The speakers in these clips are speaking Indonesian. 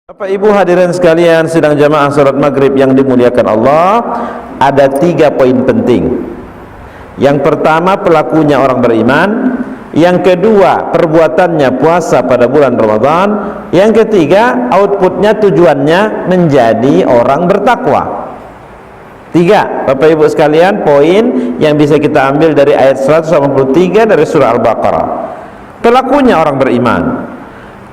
Bapak Ibu hadirin sekalian, sidang jamaah salat maghrib yang dimuliakan Allah, ada 3 poin penting. Yang pertama, pelakunya orang beriman. Yang kedua, perbuatannya puasa pada bulan Ramadan. Yang ketiga, outputnya, tujuannya menjadi orang bertakwa. 3, Bapak Ibu sekalian, poin yang bisa kita ambil dari ayat 183 dari surah Al-Baqarah. Pelakunya orang beriman.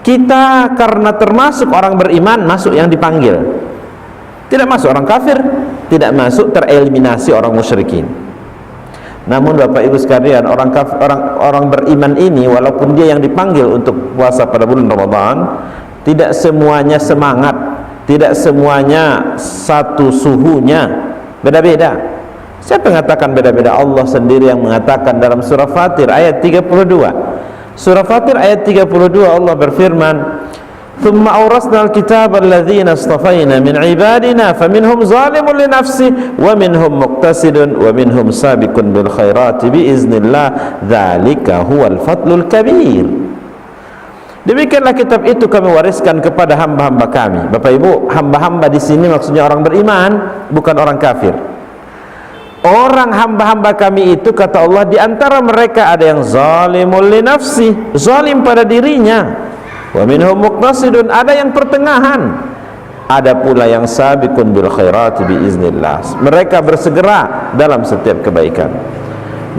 Kita karena termasuk orang beriman, masuk yang dipanggil. Tidak masuk orang kafir, tidak masuk tereliminasi orang musyrikin. Namun Bapak Ibu sekalian, orang beriman ini walaupun dia yang dipanggil untuk puasa pada bulan Ramadan, tidak semuanya semangat, tidak semuanya satu suhunya, beda-beda. Siapa mengatakan beda-beda? Allah sendiri yang mengatakan dalam surah Fatir ayat 32. Surah Fatir ayat 32 Allah berfirman, "Tsumma awrasnal kitaba alladzina istafaina min ibadina faminhum zalimun li nafsihi wa minhum muqtasidun wa minhum sabiqun bil khairati bi iznillah dzalika huwal fadlul kabir." Demikianlah kitab itu kami wariskan kepada hamba-hamba kami. Bapak Ibu, hamba-hamba di sini maksudnya orang beriman, bukan orang kafir. Orang hamba-hamba kami itu, kata Allah, di antara mereka ada yang zalimul li nafsi, zalim pada dirinya. Wa minhum muqtasidun, ada yang pertengahan. Ada pula yang sabiqun bil khairati bi iznillah. Mereka bersegera dalam setiap kebaikan.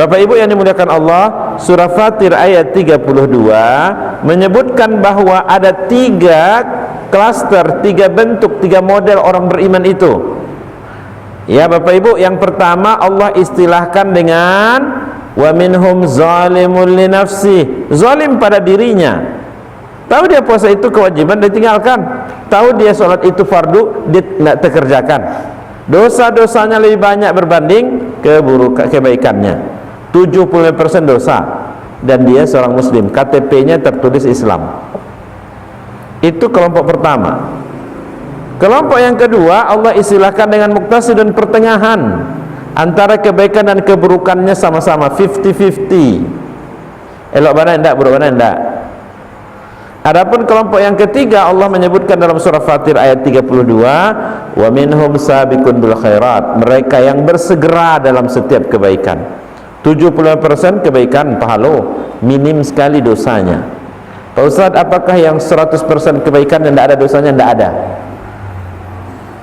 Bapak Ibu yang dimuliakan Allah, surah Fatir ayat 32 menyebutkan bahwa ada 3 klaster, 3 bentuk, 3 model orang beriman itu. Ya Bapak Ibu, yang pertama Allah istilahkan dengan wa minhum zalimul li nafsi, zalim pada dirinya. Tahu dia puasa itu kewajiban, dia tinggalkan. Tahu dia sholat itu fardu, dia tidak terkerjakan. Dosa-dosanya lebih banyak berbanding kebaikannya. 70% dosa. Dan dia seorang muslim, KTP-nya tertulis Islam. Itu kelompok pertama. Kelompok yang kedua Allah istilahkan dengan muqtasidun, pertengahan antara kebaikan dan keburukannya sama-sama, 50-50. Elok mana enggak, buruk mana enggak. Adapun kelompok yang ketiga Allah menyebutkan dalam surah Fatir ayat 32, wa minhum sabiqun bil khairat, mereka yang bersegera dalam setiap kebaikan. 70% kebaikan pahalo, minim sekali dosanya. Pak Ustaz, apakah yang 100% kebaikan dan tidak ada dosanya? Tidak ada.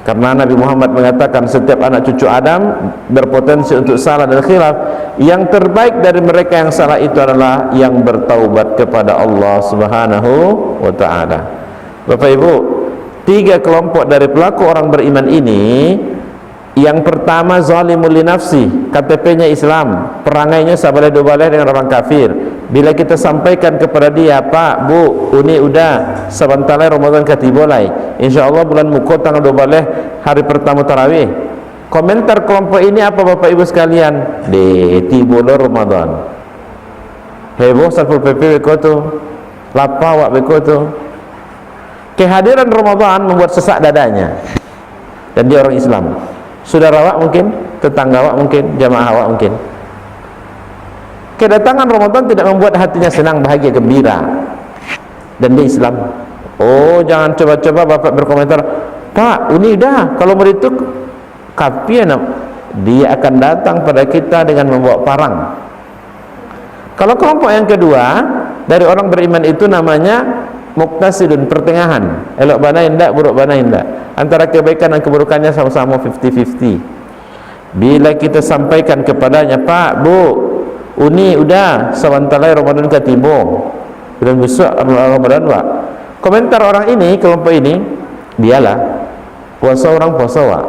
Karena Nabi Muhammad mengatakan setiap anak cucu Adam berpotensi untuk salah dan khilaf. Yang terbaik dari mereka yang salah itu adalah yang bertaubat kepada Allah Subhanahu wa ta'ala. Bapak Ibu, 3 kelompok dari pelaku orang beriman ini. Yang pertama zalimul li nafsi, KTP-nya Islam, perangainya sabaleh dobaleh dengan orang kafir. Bila kita sampaikan kepada dia, Pak, Bu, ini udah sebentar Ramadan katibolai, insyaallah bulan muko tanggal 12 hari pertama tarawih. Komentar kelompok ini apa Bapak Ibu sekalian? De tibolo Ramadan. Heboh Satpol PP bekotu, lapawak bekotu. Kehadiran Ramadan membuat sesak dadanya. Dan dia orang Islam. Saudara awak mungkin, tetangga awak mungkin, jamaah awak mungkin. Kedatangan Ramadan tidak membuat hatinya senang, bahagia, gembira. Dan dia Islam. Oh, jangan coba-coba Bapak berkomentar, Pak, ini dah kalau begitu kapian, dia akan datang pada kita dengan membawa parang. Kalau kelompok yang kedua dari orang beriman itu namanya muqtasidun, pertengahan. Elok bana indak, buruk bana indak. Antara kebaikan dan keburukannya sama-sama 50-50. Bila kita sampaikan kepadanya, Pak, Bu, ini udah sebentar Ramadan ketibo, bulan besok Ramadan, Pak. Komentar orang ini, kelompok ini, dialah puasa orang puasa, Pak.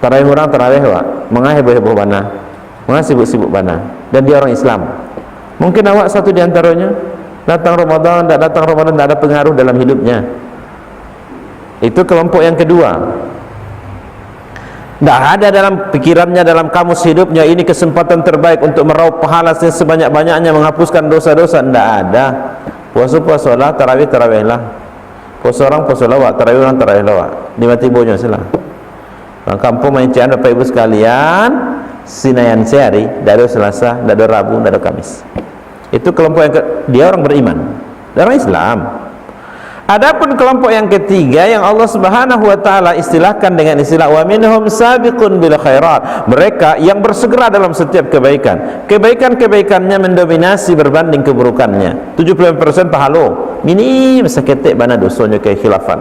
Tarawih orang tarawih, Pak. Mengah heboh-heboh bana, mengah sibuk-sibuk bana. Dan dia orang Islam. Mungkin awak satu di antaranya, datang Ramadan, tidak datang Ramadan, tidak ada pengaruh dalam hidupnya. Itu kelompok yang kedua. Tidak ada dalam pikirannya, dalam kamus hidupnya, ini kesempatan terbaik untuk meraup pahala sebanyak-banyaknya, menghapuskan dosa-dosa. Tidak ada. Puasa-puasa lah, tarawih-tarawih lah. Puasa orang puasa lawak, tarawih orang tarawih lawak. Di mati bonya silah. Orang kampung main-cian Bapak Ibu sekalian, sinayan sehari, tidak ada Selasa, tidak ada Rabu, tidak ada Kamis. Itu kelompok yang dia orang beriman, dia orang Islam. Adapun kelompok yang ketiga yang Allah Subhanahu wa taala istilahkan dengan istilah wa minhum sabiqun bil khairat, mereka yang bersegera dalam setiap kebaikan. Kebaikan-kebaikannya mendominasi berbanding keburukannya. 75% pahala, minim seketik bana dosanya ke khilafan.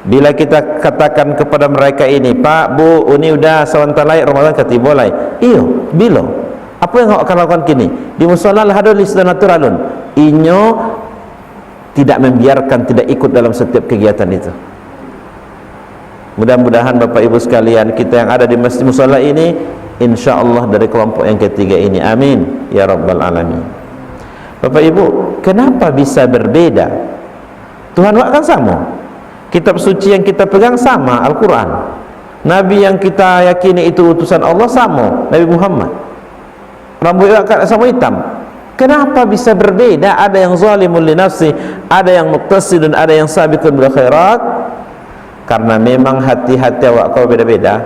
Bila kita katakan kepada mereka ini, Pak, Bu, ini udah sebentar lagi Ramadan ketiba lagi. Iyo, bila? Apa yang akan lakukan kini? Di musalla lahadul istanaturalun. Inyo tidak membiarkan, tidak ikut dalam setiap kegiatan itu. Mudah-mudahan Bapak Ibu sekalian, kita yang ada di masjid musalla ini insyaallah dari kelompok yang ketiga ini. Amin ya rabbal alamin. Bapak Ibu, kenapa bisa berbeda? Tuhan kan sama. Kitab suci yang kita pegang sama, Al-Quran. Nabi yang kita yakini itu utusan Allah sama, Nabi Muhammad. Rambutnya sama hitam. Kenapa bisa berbeda? Ada yang zalimul li nafsi, ada yang muqtasidun, ada yang sabiqun bil khairat. Karena memang hati-hati awak kau beda-beda.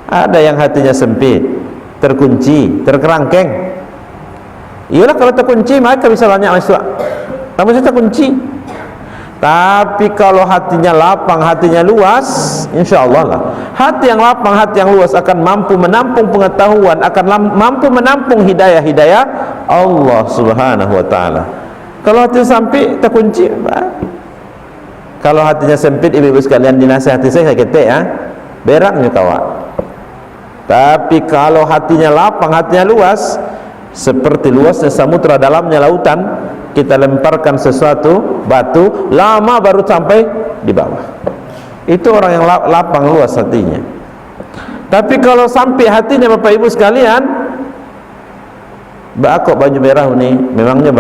Ada yang hatinya sempit, terkunci, terkerangkeng. Iyalah, kalau terkunci maka bisa banyak masuk. Kamu sudah terkunci. Tapi kalau hatinya lapang, hatinya luas, insyaallah lah. Hati yang lapang, hati yang luas akan mampu menampung pengetahuan, akan mampu menampung hidayah-hidayah Allah Subhanahu wa taala. Kalau hati sempit, terkunci. Kalau hatinya sempit, ibu-ibu sekalian, dinasihati saya ketek ya. Beraknya kawan. Tapi kalau hatinya lapang, hatinya luas, seperti luasnya samudra, dalamnya lautan, kita lemparkan sesuatu batu, lama baru sampai di bawah. Itu orang yang lapang luas hatinya. Tapi kalau sampai hatinya Bapak Ibu sekalian, kok baju merah ni, memangnya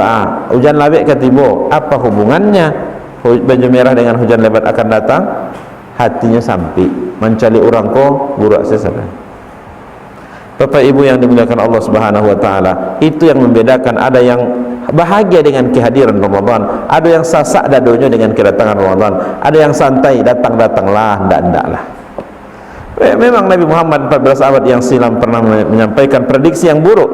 hujan lebat ke tiba, apa hubungannya baju merah dengan hujan lebat akan datang? Hatinya sampai mencari orang ko buruk sesadah. Bapak Ibu yang dimuliakan Allah Subhanahu wa taala, itu yang membedakan. Ada yang bahagia dengan kehadiran Ramadan, ada yang sasak dadonya dengan kedatangan Ramadan, ada yang santai, datang-datanglah, ndak-ndaklah. Memang Nabi Muhammad 14 abad yang silam pernah menyampaikan prediksi yang buruk.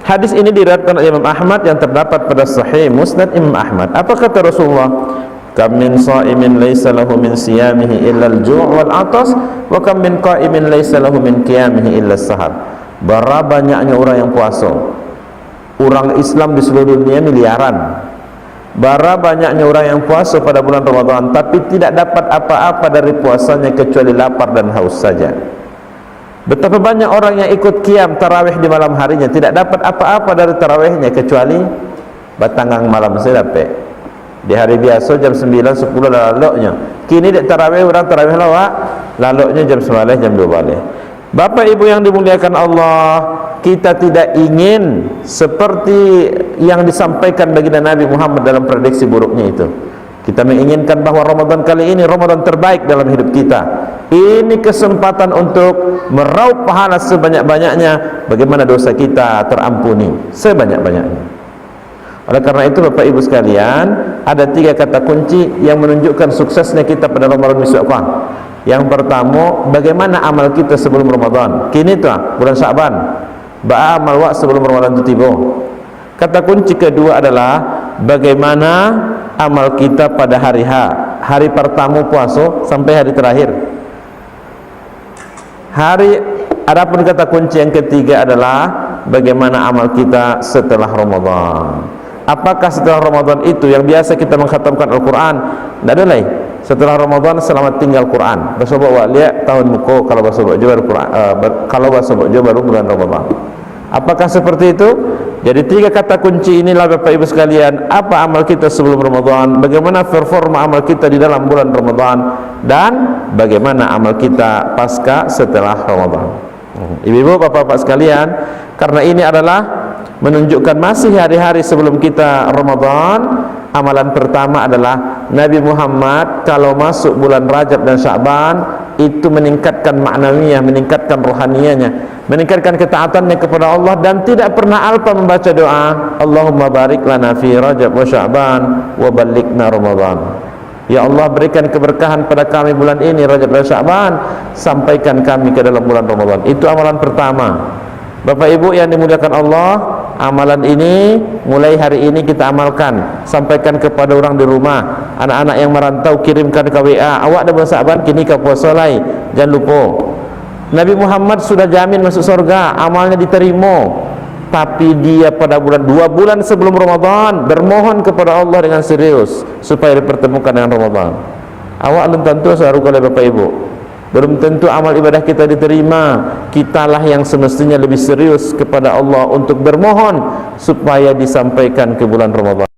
Hadis ini diriwayatkan oleh Imam Ahmad yang terdapat pada Sahih Musnad Imam Ahmad. Apa kata Rasulullah? Kam min sha'imin laysa lahu min siyamihi illa al-ju' wal 'atas, wa kam min qa'imin laysa lahu min qiyamihi illa as-sahar. Bara banyaknya orang yang puasa. Orang Islam di seluruh dunia miliaran. Bara banyaknya orang yang puasa pada bulan Ramadan, tapi tidak dapat apa-apa dari puasanya kecuali lapar dan haus saja. Betapa banyak orang yang ikut qiyam tarawih di malam harinya, tidak dapat apa-apa dari tarawihnya kecuali batangang malam saya dapat. Di hari biasa jam 9, 10 laloknya. Kini dek tarawih, orang tarawih lawak, laloknya jam 9, jam 12. Bapak Ibu yang dimuliakan Allah, kita tidak ingin seperti yang disampaikan baginda Nabi Muhammad dalam prediksi buruknya itu. Kita menginginkan bahwa Ramadan kali ini Ramadan terbaik dalam hidup kita. Ini kesempatan untuk meraup pahala sebanyak-banyaknya, bagaimana dosa kita terampuni sebanyak-banyaknya. Oleh karena itu Bapak Ibu sekalian, ada 3 kata kunci yang menunjukkan suksesnya kita pada Ramadan besok. Yang pertama, bagaimana amal kita sebelum Ramadan. Kini tu bulan Syaban, beramal wak sebelum Ramadan itu tiba. Kata kunci kedua adalah bagaimana amal kita pada hari H, hari pertama puasa sampai hari terakhir. Adapun kata kunci yang ketiga adalah bagaimana amal kita setelah Ramadan. Apakah setelah Ramadan itu yang biasa kita mengkhatamkan Al-Quran? Tidak ada lagi. Setelah Ramadan selamat tinggal Quran. Bersobok wak lihat tahun muka, kalau bersobok juga baru Quran, kalau bersobok juga baru bulan Ramadan. Apakah seperti itu? Jadi 3 kata kunci inilah Bapak Ibu sekalian. Apa amal kita sebelum Ramadan, bagaimana performa amal kita di dalam bulan Ramadan, dan bagaimana amal kita pasca setelah Ramadan. Ibu-ibu, bapak-bapak sekalian, karena ini adalah menunjukkan masih hari-hari sebelum kita Ramadan. Amalan pertama adalah Nabi Muhammad kalau masuk bulan Rajab dan Sya'ban itu meningkatkan maknawiyah, meningkatkan rohaniyahnya, meningkatkan ketaatannya kepada Allah, dan tidak pernah alpa membaca doa Allahumma barik lana fi Rajab wa Sya'ban wa ballighna Ramadan. Ya Allah, berikan keberkahan pada kami bulan ini Rajab dan Sya'ban, sampaikan kami ke dalam bulan Ramadan. Itu amalan pertama. Bapak Ibu yang dimuliakan Allah, amalan ini mulai hari ini kita amalkan, sampaikan kepada orang di rumah, anak-anak yang merantau kirimkan ke WA, awak dah bersahabat kini ke puasa lai, jangan lupa. Nabi Muhammad sudah jamin masuk surga, amalnya diterima. Tapi dia pada 2 bulan sebelum Ramadan bermohon kepada Allah dengan serius supaya dipertemukan dengan Ramadan. Awak belum tentu seharukan oleh Bapak Ibu, belum tentu amal ibadah kita diterima. Kitalah yang semestinya lebih serius kepada Allah untuk bermohon supaya disampaikan ke bulan Ramadan.